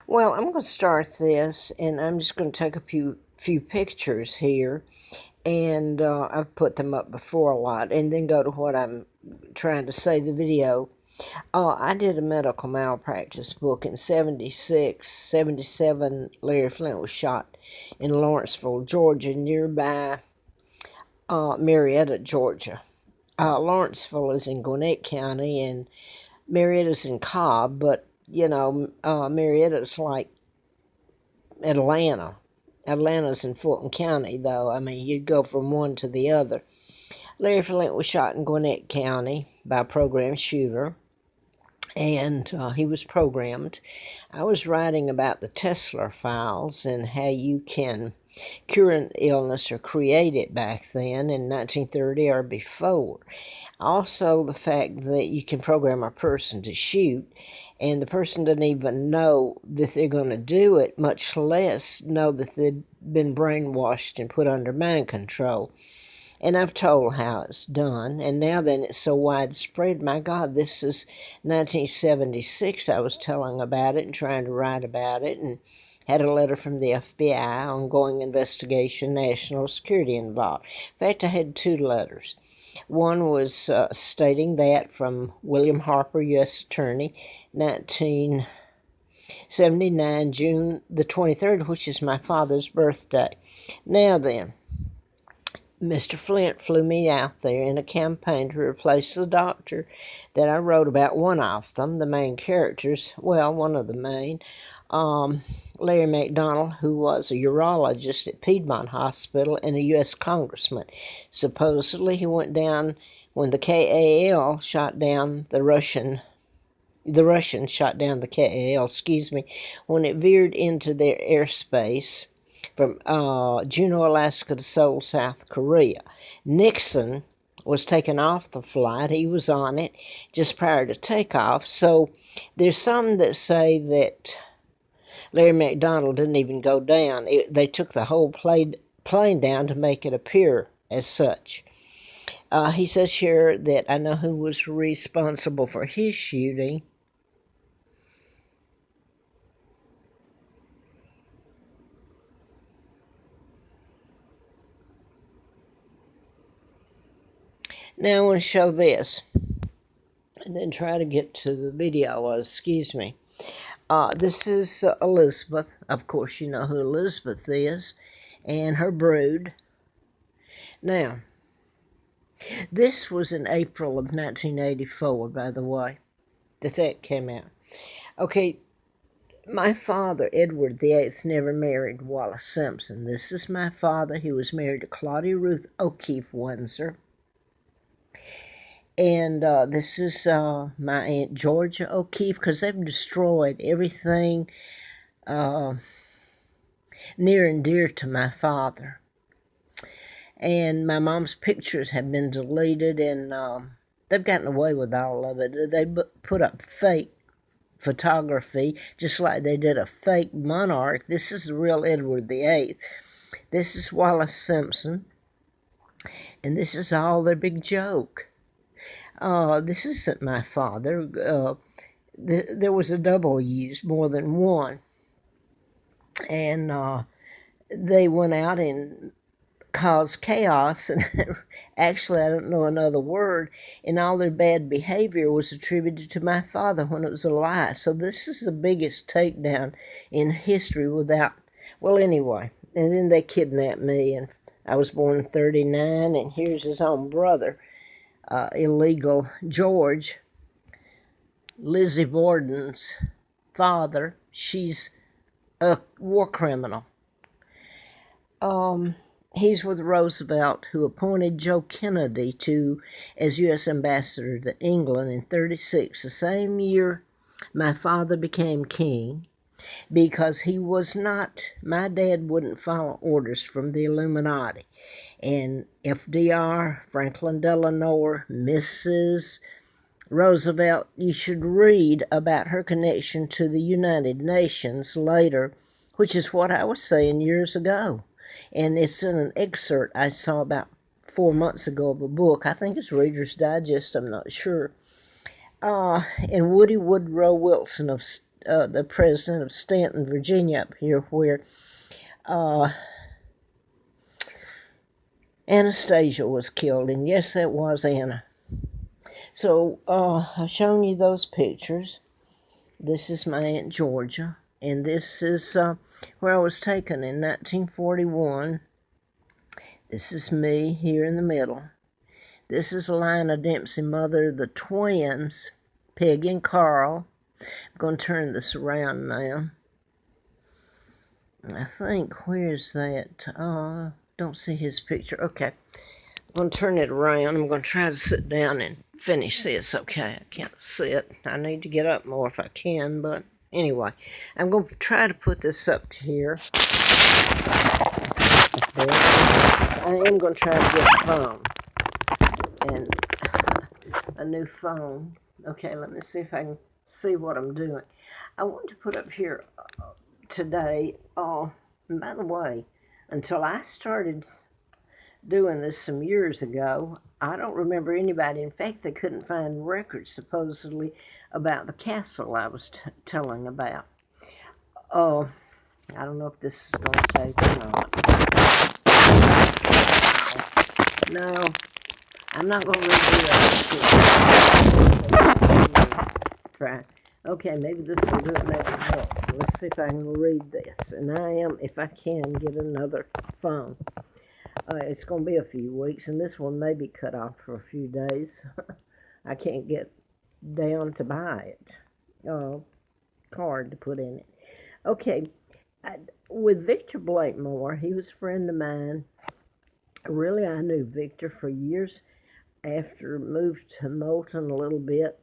Well, I'm going to start this, and I'm just going to take a few pictures here, and I've put them up before a lot, and then go to what I'm trying to say. The video. I did a medical malpractice book in 76, 77. Larry Flint was shot in Lawrenceville, Georgia, nearby Marietta, Georgia. Lawrenceville is in Gwinnett County, and Marietta's in Cobb, but Marietta's like Atlanta. Atlanta's in Fulton County, though. I mean, you'd go from one to the other. Larry Flint was shot in Gwinnett County by a program shooter, and he was programmed. I was writing about the Tesla files and how you can cure an illness or create it back then in 1930 or before. Also, the fact that you can program a person to shoot, and the person doesn't even know that they're going to do it, much less know that they've been brainwashed and put under mind control. And I've told how it's done, and now then it's so widespread. My God, this is 1976. I was telling about it and trying to write about it, and had a letter from the FBI, ongoing investigation, national security involved. In fact, I had two letters. One was stating that from William Harper, U.S. Attorney, 1979, June the 23rd, which is my father's birthday. Now then, Mr. Flint flew me out there in a campaign to replace the doctor that I wrote about, one of them, the main characters, well, one of the main, Larry McDonald, who was a urologist at Piedmont Hospital and a U.S. congressman. Supposedly he went down when the KAL shot down the Russians shot down the KAL, when it veered into their airspace from Juneau, Alaska to Seoul, South Korea. Nixon was taken off the flight. He was on it just prior to takeoff. So there's some that say that Larry McDonald didn't even go down. They took the whole plane down to make it appear as such. He says here that I know who was responsible for his shooting. Now I want to show this, and then try to get to the video. Excuse me. This is Elizabeth. Of course, you know who Elizabeth is, and her brood. Now, this was in April of 1984, by the way, that came out. Okay, my father, Edward VIII, never married Wallace Simpson. This is my father. He was married to Claudia Ruth O'Keefe Windsor. And this is my Aunt Georgia O'Keefe, because they've destroyed everything near and dear to my father. And my mom's pictures have been deleted, and they've gotten away with all of it. They put up fake photography, just like they did a fake monarch. This is the real Edward VIII. This is Wallace Simpson, and this is all their big joke. This isn't my father. There was a double used, more than one. And they went out and caused chaos. And actually, I don't know another word. And all their bad behavior was attributed to my father when it was a lie. So this is the biggest takedown in history without, well, anyway. And then they kidnapped me, and I was born in 1939, and here's his own brother. Illegal George, Lizzie Borden's father. She's a war criminal. He's with Roosevelt, who appointed Joe Kennedy as U.S. ambassador to England in 1936, the same year my father became king, because he was not, my dad wouldn't follow orders from the Illuminati. And FDR, Franklin Delano, Mrs. Roosevelt, you should read about her connection to the United Nations later, which is what I was saying years ago. And it's in an excerpt I saw about 4 months ago of a book. I think it's Reader's Digest, I'm not sure. And Woody Woodrow Wilson of the president of Stanton, Virginia, up here, where Anastasia was killed. And yes, that was Anna. So I've shown you those pictures. This is my Aunt Georgia, and this is where I was taken in 1941. This is me here in the middle. This is Lina Dempsey, mother of the twins, Peggy and Carl. I'm going to turn this around now. I think, where's that? Don't see his picture. Okay. I'm going to turn it around. I'm going to try to sit down and finish this. Okay, I can't sit. I need to get up more if I can, but anyway. I'm going to try to put this up to here. I am going to try to get a phone. And a new phone. Okay, let me see if I can see what I'm doing. I want to put up here today, and by the way, until I started doing this some years ago, I don't remember anybody. In fact, they couldn't find records, supposedly, about the castle I was telling about. I don't know if this is going to take or not. No, I'm not going to redo that. Try. Okay, maybe this will do it, maybe not. Let's see if I can read this. And I am, if I can, get another phone. It's going to be a few weeks, and this one may be cut off for a few days. I can't get down to buy it. Card to put in it. Okay, with Victor Blakemore, he was a friend of mine. Really, I knew Victor for years after moved to Moulton a little bit.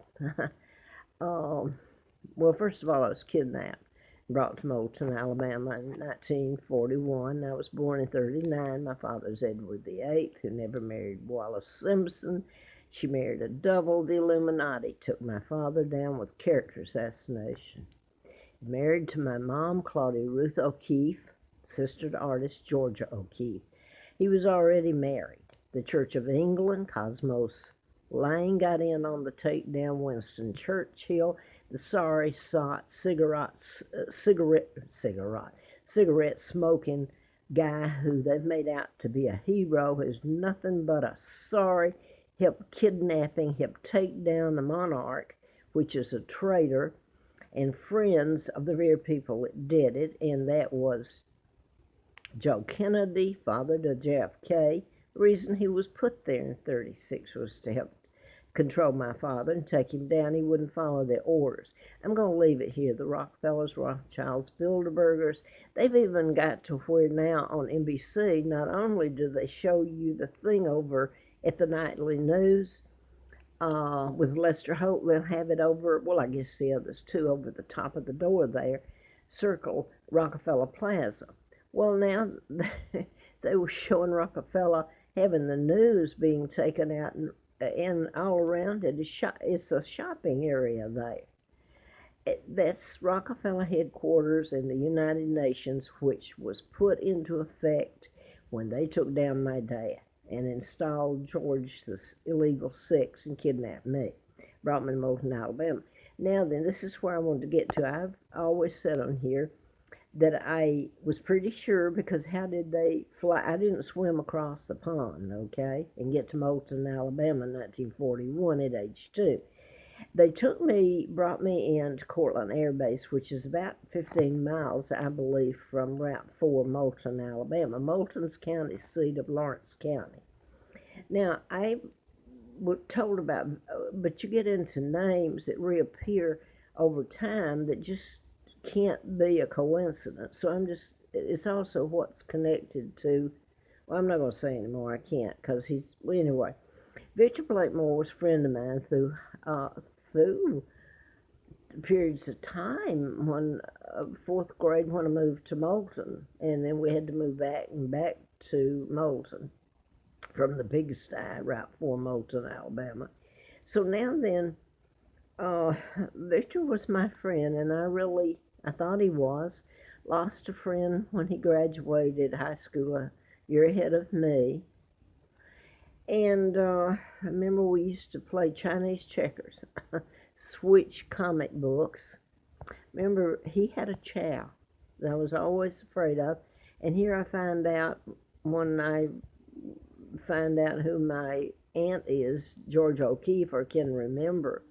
Well, first of all, I was kidnapped, brought to Moulton, Alabama in 1941. I was born in 1939. My father's Edward VIII, who never married Wallace Simpson. She married a double. The Illuminati took my father down with character assassination. Married to my mom, Claudia Ruth O'Keefe, sister to artist Georgia O'Keefe. He was already married. The Church of England, Cosmos Lang got in on the takedown. Winston Churchill, the sorry sot, cigarette smoking guy who they've made out to be a hero, is nothing but a sorry, helped kidnapping, helped take down the monarch, which is a traitor, and friends of the very people that did it, and that was Joe Kennedy, father to JFK. The reason he was put there in 1936 was to help control my father and take him down. He wouldn't follow their orders. I'm going to leave it here. The Rockefellers, Rothschilds, Bilderbergers, they've even got to where now on NBC, not only do they show you the thing over at the nightly news with Lester Holt, they'll have it over, well, I guess the others too, over the top of the door there, circle Rockefeller Plaza. Well, now they were showing Rockefeller having the news being taken out and all around it. It's a shopping area there. That's Rockefeller headquarters in the United Nations, which was put into effect when they took down my dad and installed George the illegal six and kidnapped me. Brought me to Moulton, Alabama. Now then, this is where I wanted to get to. I've always said on here that I was pretty sure, because how did they fly? I didn't swim across the pond, okay, and get to Moulton, Alabama in 1941 at age 2. They brought me into Cortland Air Base, which is about 15 miles, I believe, from Route 4, Moulton, Alabama. Moulton's county seat of Lawrence County. Now, I was told about, but you get into names that reappear over time that just can't be a coincidence. So it's also what's connected to, well, I'm not going to say anymore, I can't, because well, anyway, Victor Blakemore was a friend of mine through periods of time when, 4th grade when I moved to Moulton, and then we had to move back to Moulton from the pigsty, Route 4, Moulton, Alabama. So now then, Victor was my friend, and I thought he was. Lost a friend when he graduated high school a year ahead of me. And I remember we used to play Chinese checkers, switch comic books. Remember, he had a chow that I was always afraid of. And here I find out, when I find out who my aunt is, George O'Keefe, or can remember,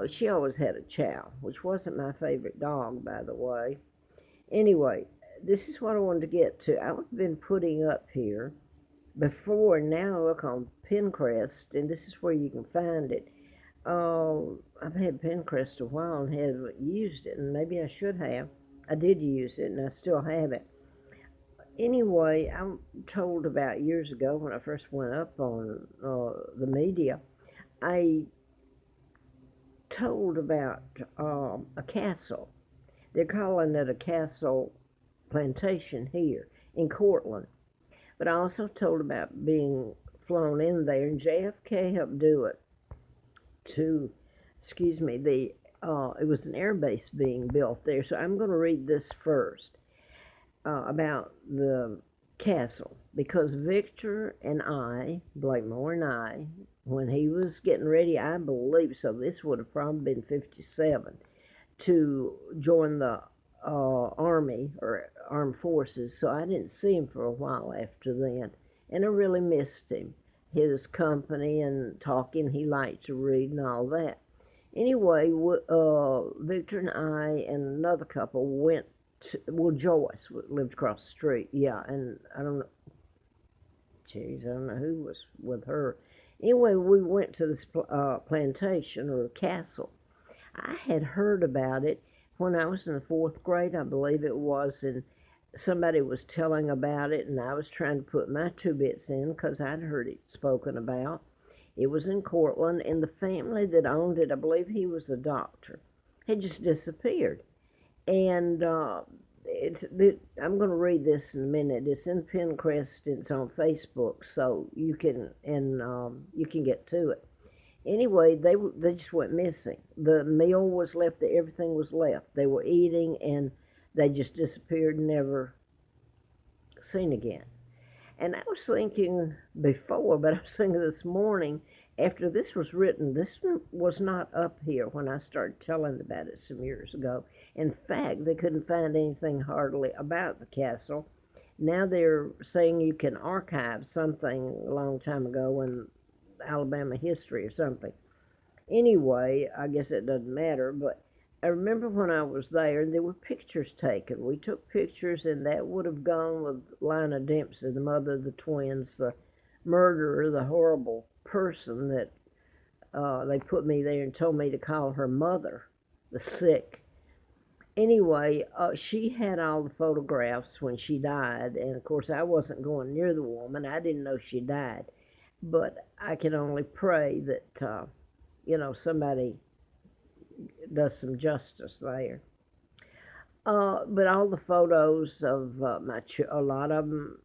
she always had a chow, which wasn't my favorite dog, by the way. Anyway, this is what I wanted to get to. I've been putting up here before, and now I look on Pinterest, and this is where you can find it. I've had Pinterest a while and haven't used it, and maybe I should have. I did use it, and I still have it. Anyway, I'm told about years ago when I first went up on the media, I told about a castle. They're calling it a castle plantation here in Cortland. But I also told about being flown in there, and JFK helped do it to, excuse me, it was an air base being built there. So I'm going to read this first about the castle, because Victor and I, Blakemore and I, when he was getting ready, I believe, so this would have probably been 57, to join the Army or Armed Forces, so I didn't see him for a while after then, and I really missed him, his company and talking. He liked to read and all that. Anyway, Victor and I and another couple went to, well, Joyce lived across the street, yeah, and I don't know, I don't know who was with her. Anyway, we went to this plantation or castle. I had heard about it when I was in the fourth grade, I believe it was, and somebody was telling about it, and I was trying to put my 2 bits in because I'd heard it spoken about. It was in Cortland, and the family that owned it, I believe he was a doctor, had just disappeared. And I'm going to read this in a minute. It's in Pinterest. It's on Facebook, so you can get to it. Anyway, they just went missing. The meal was left. Everything was left. They were eating, and they just disappeared, never seen again. And I was thinking before, but I was thinking this morning, after this was written, this was not up here when I started telling about it some years ago. In fact, they couldn't find anything hardly about the castle. Now they're saying you can archive something a long time ago in Alabama history or something. Anyway, I guess it doesn't matter, but I remember when I was there, there were pictures taken. We took pictures, and that would have gone with Lina Dempsey, the mother of the twins, the murderer, the horrible person that they put me there and told me to call her mother, the sick. Anyway, she had all the photographs when she died, and of course I wasn't going near the woman. I didn't know she died, but I can only pray that somebody does some justice there. But all the photos of a lot of them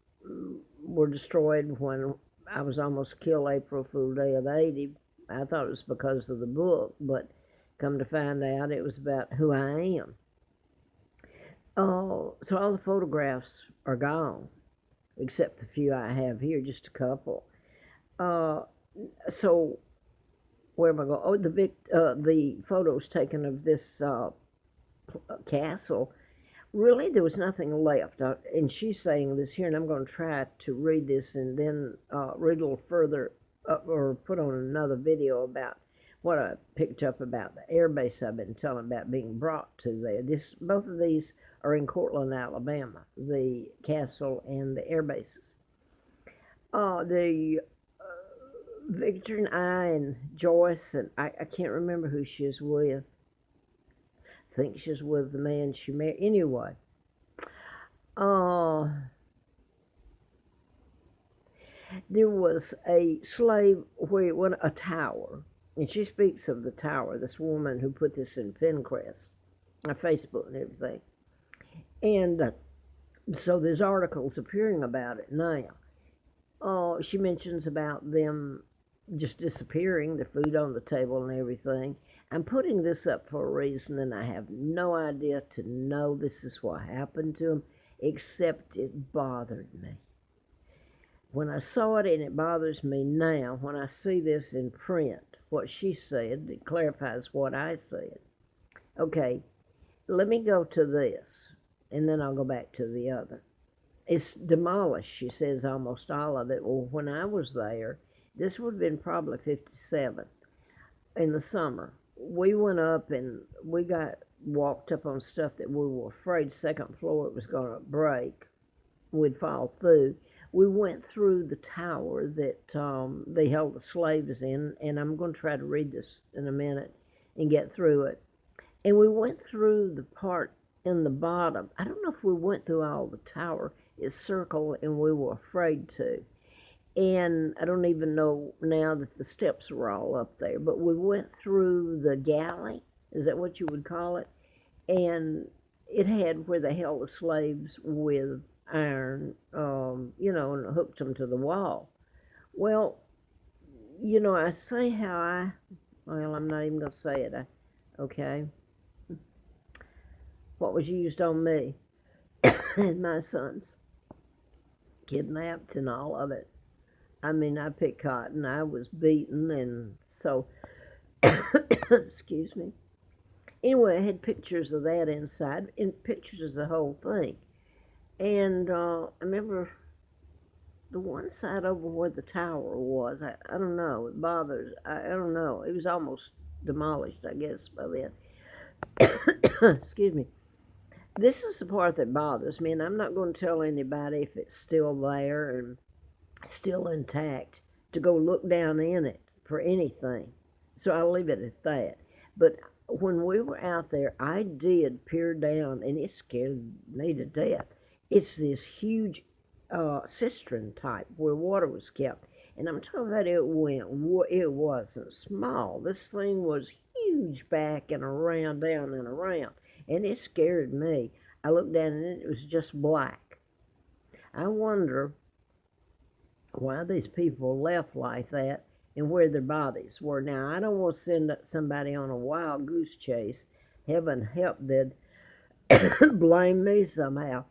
were destroyed when I was almost killed April Fool Day of '80. I thought it was because of the book, but come to find out it was about who I am. So all the photographs are gone, except the few I have here, just a couple. So where am I going? Oh, the photos taken of this castle. Really, there was nothing left. And she's saying this here, and I'm going to try to read this and then read a little further or put on another video about what I picked up about the air base I've been telling about being brought to there. Both of these are in Cortland, Alabama, the castle and the air bases. The Victor and I and Joyce, and I can't remember who she's with. I think she's with the man she married. Anyway, there was a slave where it went a tower, and she speaks of the tower, this woman who put this in Pinterest, Facebook and everything. And so there's articles appearing about it now. She mentions about them just disappearing, the food on the table and everything. I'm putting this up for a reason, and I have no idea to know this is what happened to them, except it bothered me. When I saw it, and it bothers me now, when I see this in print, what she said, it clarifies what I said. Okay, let me go to this, and then I'll go back to the other. It's demolished, she says, almost all of it. Well, when I was there, this would have been probably 57 in the summer. We went up and we got walked up on stuff that we were afraid second floor it was going to break. We'd fall through. We went through the tower that they held the slaves in, and I'm going to try to read this in a minute and get through it. And we went through the part in the bottom. I don't know if we went through all the tower. It's circled, and we were afraid to. And I don't even know now that the steps were all up there. But we went through the galley. Is that what you would call it? And it had where they held the slaves with iron, and hooked them to the wall. Well, I say I'm not even going to say it. Okay. What was used on me and my sons, kidnapped and all of it. I mean, I picked cotton, I was beaten, and so, excuse me. Anyway, I had pictures of that inside, and pictures of the whole thing. And I remember the one side over where the tower was, I don't know, it bothers, I don't know, it was almost demolished, I guess, by then. Excuse me. This is the part that bothers me, and I'm not going to tell anybody if it's still there and still intact to go look down in it for anything. So I'll leave it at that. But when we were out there, I did peer down, and it scared me to death. It's this huge cistern type where water was kept. And I'm talking about it wasn't small. This thing was huge back and around, down and around. And it scared me. I looked down and it was just black. I wonder why these people left like that and where their bodies were. Now, I don't want to send somebody on a wild goose chase. Heaven help they'd blame me somehow.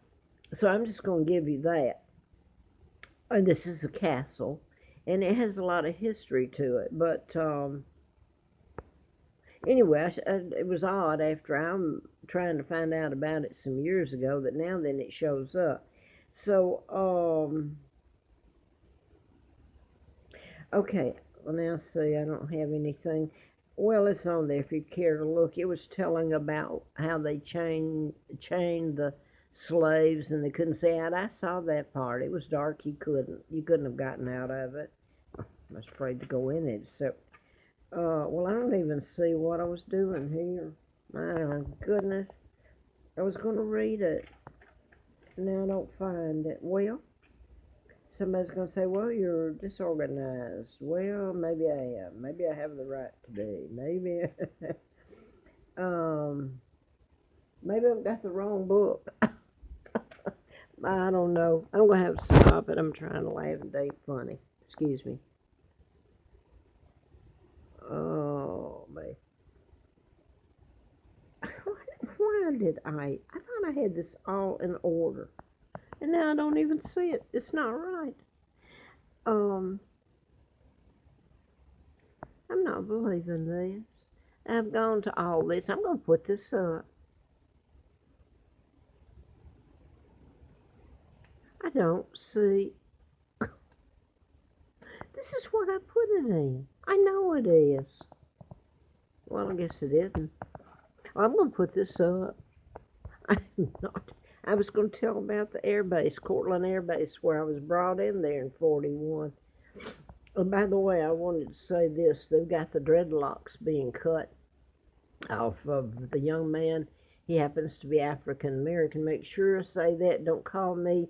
So I'm just going to give you that. And this is a castle, and it has a lot of history to it. But anyway, it was odd after I'm trying to find out about it some years ago that now then it shows up. So, okay, well now see, I don't have anything. Well, it's on there if you care to look. It was telling about how they chained the slaves and they couldn't see out. I saw that part. It was dark. You couldn't have gotten out of it. I was afraid to go in it. So, well, I don't even see what I was doing here. My goodness. I was going to read it. Now I don't find it. Well, somebody's going to say, well, you're disorganized. Well, maybe I am. Maybe I have the right to be. Maybe, maybe I've got the wrong book. I don't know. I'm going to have to stop it. I'm trying to laugh and be funny. Excuse me. Oh, man. Why did I thought I had this all in order. And now I don't even see it. It's not right. I'm not believing this. I've gone to all this. I'm going to put this up. I don't see. This is what I put it in. I know it is. Well, I guess it isn't. I'm going to put this up. I'm not. I was going to tell about the air base, Cortland Air Base, where I was brought in there in 41. Oh, by the way, I wanted to say this. They've got the dreadlocks being cut off of the young man. He happens to be African American. Make sure I say that. Don't call me